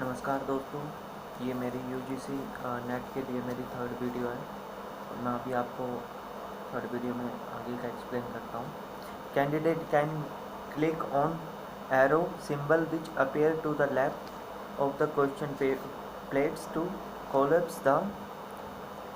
नमस्कार दोस्तों, ये मेरी यूजीसी नेट के लिए मेरी थर्ड वीडियो है और मैं अभी आपको थर्ड वीडियो में आगे का एक्सप्लेन करता हूँ। Candidate can click on arrow symbol which appear to the left of the question plates to collapse the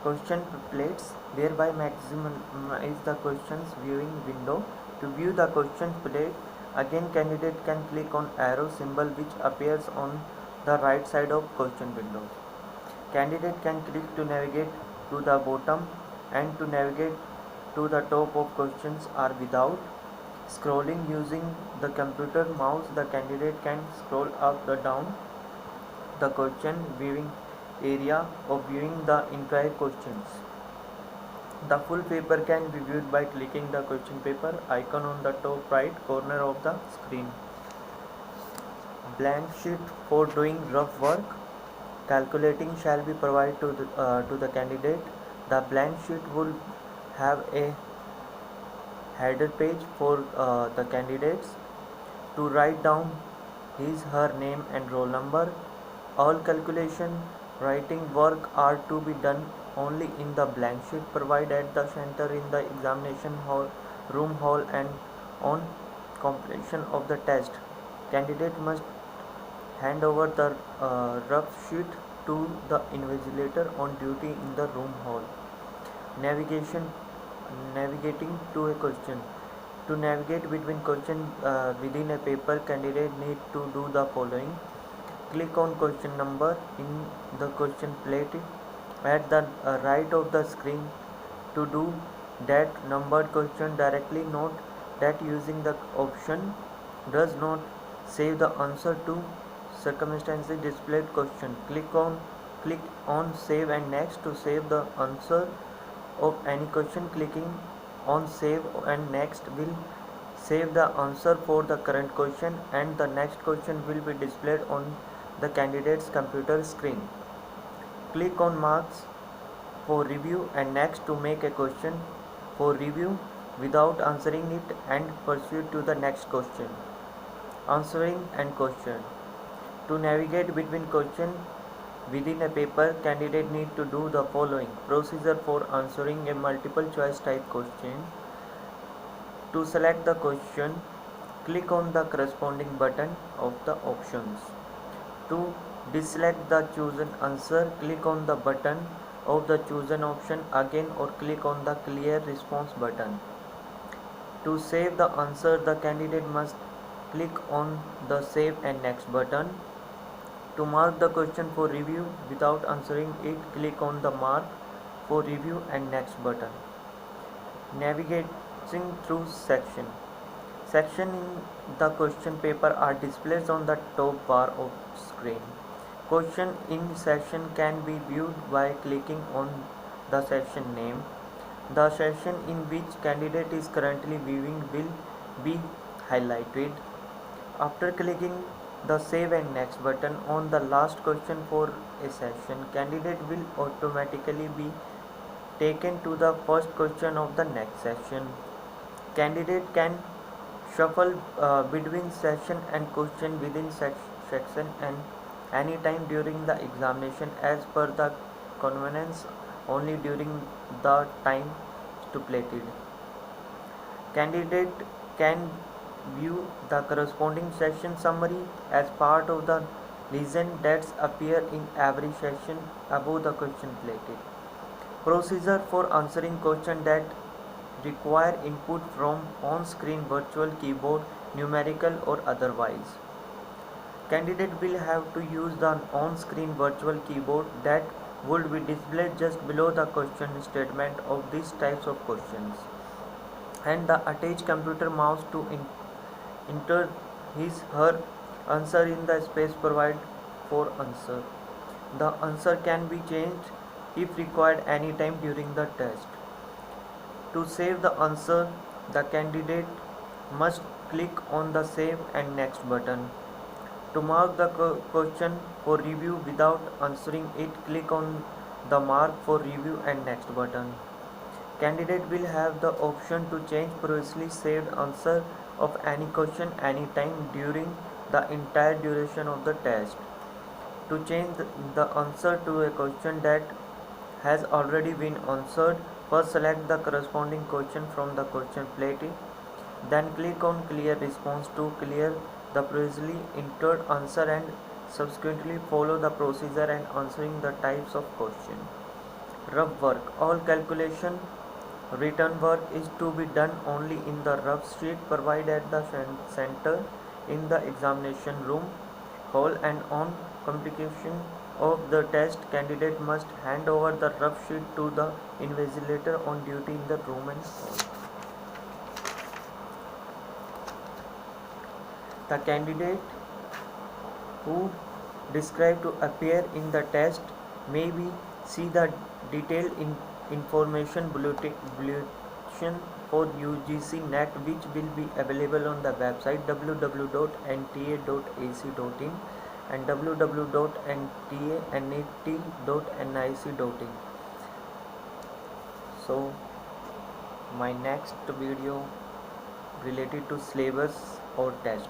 question plates, thereby maximize the question's viewing window. To view the question plate, again candidate can click on arrow symbol which appears on the right side of question window. Candidate can click to navigate to the bottom and to navigate to the top of questions or without scrolling using the computer mouse. The candidate can scroll up the down the question viewing area of viewing the entire questions. The full paper can be viewed by clicking the question paper icon on the top right corner of the screen. Blank sheet for doing rough work. Calculating shall be provided to the candidate. The blank sheet will have a header page for the candidates to write down her name and roll number. All calculation writing work are to be done only in the blank sheet provided at the center in the examination room hall, and on completion of the test, candidate must hand over the rough sheet to the invigilator on duty in the room hall. Navigating to a question. To navigate between questions within a paper, candidate need to do the following. Click on question number in the question plate at the right of the screen. To do that numbered question directly, note that using the option does not save the answer to circumstantially displayed question. Click on save and next to save the answer of any question. Clicking on save and next will save the answer for the current question, and the next question will be displayed on the candidate's computer screen. Click on marks for review and next to make a question for review without answering it and proceed to the next question. Answering and question. To navigate between questions within a paper, candidate need to do the following. Procedure for answering a multiple choice type question. To select the question, click on the corresponding button of the options. To deselect the chosen answer, click on the button of the chosen option again or click on the clear response button. To save the answer, the candidate must click on the save and next button. To mark the question for review without answering it, click on the mark for review and next button. Navigating through section. Section in the question paper are displayed on the top bar of screen. Question in section can be viewed by clicking on the section name. The section in which candidate is currently viewing will be highlighted. After clicking the save and next button on the last question for a session, candidate will automatically be taken to the first question of the next session. Candidate can shuffle between session and question within section and any time during the examination as per the convenience, only during the time stipulated. Candidate can view the corresponding session summary as part of the legend that appear in every session above the question plate. Procedure for answering questions that require input from on-screen virtual keyboard, numerical or otherwise. Candidate will have to use the on-screen virtual keyboard that would be displayed just below the question statement of these types of questions, and the attached computer mouse to enter her answer in the space provided for answer. The answer can be changed if required any time during the test. To save the answer, the candidate must click on the save and next button. To mark the question for review without answering it, click on the mark for review and next button. Candidate will have the option to change previously saved answer of any question anytime during the entire duration of the test. To change the answer to a question that has already been answered, first select the corresponding question from the question plate. Then click on Clear Response to clear the previously entered answer and subsequently follow the procedure and answering the types of question. Rough work. All calculation written work is to be done only in the rough sheet provided at the center in the examination room hall, and on completion of the test, candidate must hand over the rough sheet to the invigilator on duty in the room and hall. The candidate who described to appear in the test may be see the detailed information bulletin for UGC NET, which will be available on the website www.nta.ac.in and www.ntanat.nic.in. So my next video related to syllabus or test.